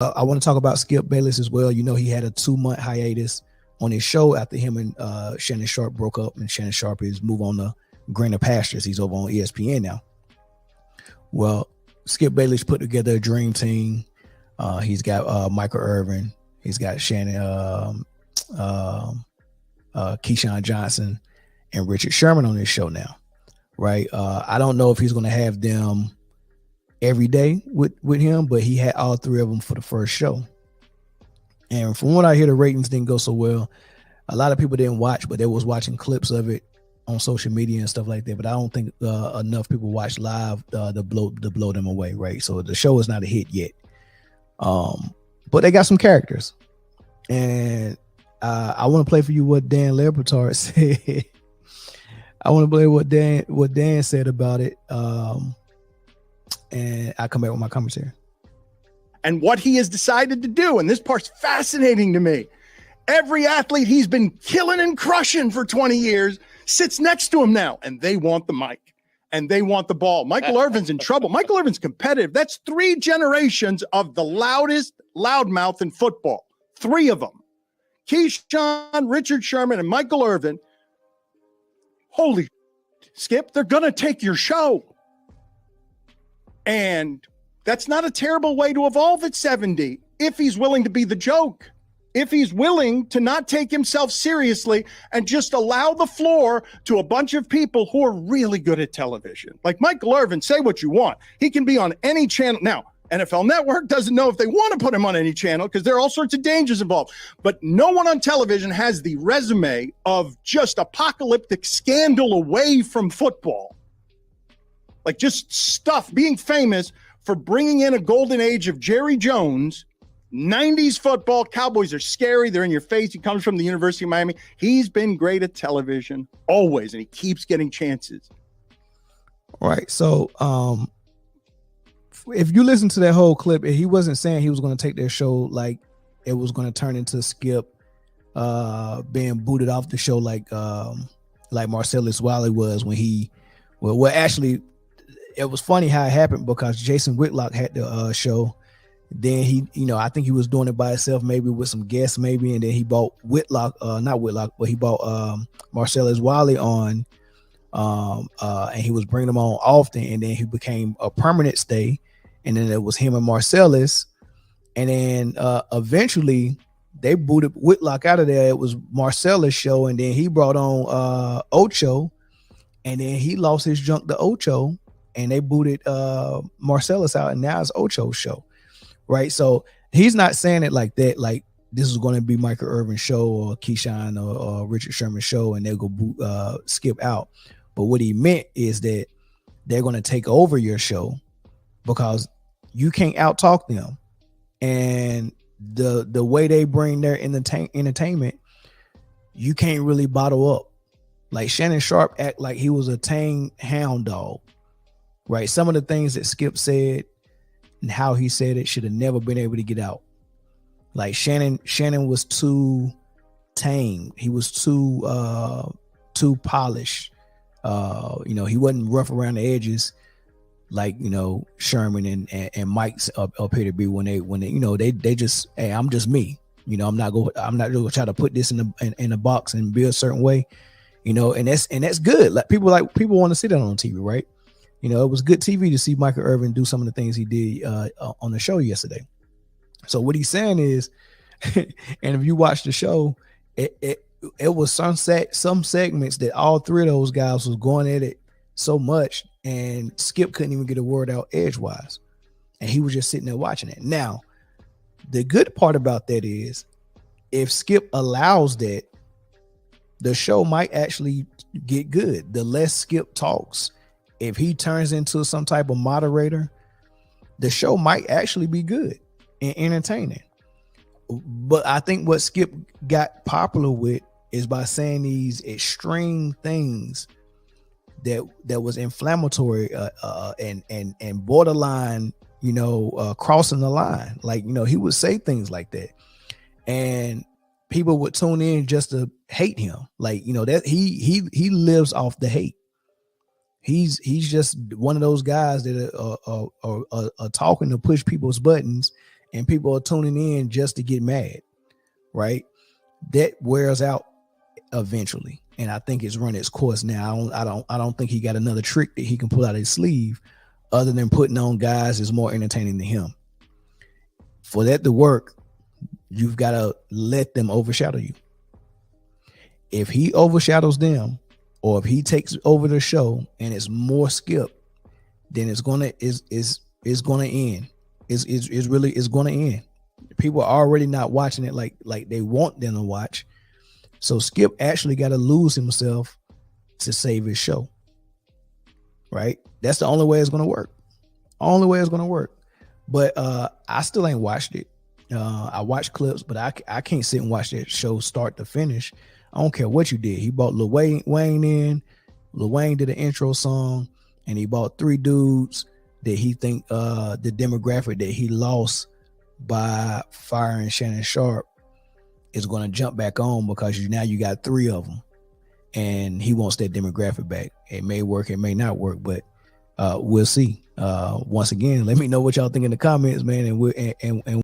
I want to talk about Skip Bayless as well. You know, he had a 2-month hiatus on his show after him and Shannon Sharp broke up, and Shannon Sharp is moved on to greener pastures. He's over on ESPN now. Well, Skip Bayless put together a dream team. He's got Michael Irvin. He's got Shannon, Keyshawn Johnson, and Richard Sherman on this show now, right? I don't know if he's going to have them every day with him, but he had all three of them for the first show. And from what I hear, the ratings didn't go so well. A lot of people didn't watch, but they was watching clips of it on social media and stuff like that. But I don't think enough people watched live to blow them away, right? So the show is not a hit yet. But they got some characters, and I want to play for you what Dan Lebertard said. I want to play what Dan said about it. And I'll come back with my commentary. And what he has decided to do, and this part's fascinating to me. Every athlete he's been killing and crushing for 20 years sits next to him now, and they want the mic, and they want the ball. Michael Irvin's in trouble. Michael Irvin's competitive. That's 3 generations of the loudest loudmouth in football. 3 of them. Keyshawn, Richard Sherman, and Michael Irvin. Holy Skip, they're going to take your show. And that's not a terrible way to evolve at 70 if he's willing to be the joke, if he's willing to not take himself seriously and just allow the floor to a bunch of people who are really good at television. Like Michael Irvin, say what you want. He can be on any channel. Now, NFL Network doesn't know if they want to put him on any channel because there are all sorts of dangers involved. But no one on television has the resume of just apocalyptic scandal away from football. Like just stuff, being famous for bringing in a golden age of Jerry Jones, 90s football. Cowboys are scary. They're in your face. He comes from the University of Miami. He's been great at television always, and he keeps getting chances. All right. So if you listen to that whole clip, he wasn't saying he was going to take their show like it was going to turn into Skip being booted off the show like Marcellus Wiley was when he actually it was funny how it happened because Jason Whitlock had the show. Then he, I think he was doing it by himself, maybe with some guests, maybe, and then he bought not Whitlock, but he bought Marcellus Wiley on, and he was bringing them on often, and then he became a permanent stay, and then it was him and Marcellus, and then eventually they booted Whitlock out of there. It was Marcellus' show, and then he brought on Ocho, and then he lost his junk to Ocho. And they booted Marcellus out, and now it's Ocho's show, right? So he's not saying it like that, like this is going to be Michael Irvin's show or Keyshawn or Richard Sherman's show, and they'll go boot, Skip out. But what he meant is that they're going to take over your show because you can't out-talk them. And the way they bring their entertainment, you can't really bottle up. Like Shannon Sharp act like he was a tame hound dog. Right. Some of the things that Skip said and how he said it should have never been able to get out. Like Shannon was too tame. He was too polished. He wasn't rough around the edges like, Sherman and Mike's up here to be when they just, hey, I'm just me. I'm not gonna try to put this in a box and be a certain way, and that's good. Like people want to see that on TV, right? It was good TV to see Michael Irvin do some of the things he did on the show yesterday. So what he's saying is, and if you watch the show, it was some segments that all 3 of those guys was going at it so much, and Skip couldn't even get a word out edgewise, and he was just sitting there watching it. Now, the good part about that is, if Skip allows that, the show might actually get good. The less Skip talks, if he turns into some type of moderator, the show might actually be good and entertaining. But I think what Skip got popular with is by saying these extreme things that was inflammatory and borderline, crossing the line. Like, he would say things like that, and people would tune in just to hate him. Like, that he lives off the hate. He's just one of those guys that are talking to push people's buttons and people are tuning in just to get mad, right? That wears out eventually, and I think it's run its course now. I don't think he got another trick that he can pull out of his sleeve other than putting on guys is more entertaining than him. For that to work, you've got to let them overshadow you. If he overshadows them, or if he takes over the show and it's more Skip, then it's gonna end. It's gonna end. People are already not watching it like they want them to watch. So Skip actually got to lose himself to save his show. Right? That's the only way it's gonna work. Only way it's gonna work. But I still ain't watched it. I watched clips, but I can't sit and watch that show start to finish. I don't care what you did. He brought Lil Wayne in. Lil Wayne did an intro song, and he brought 3 dudes that he think the demographic that he lost by firing Shannon Sharp is going to jump back on, because now you got 3 of them, and he wants that demographic back. It may work, it may not work, but we'll see. Once again, let me know what y'all think in the comments, man, and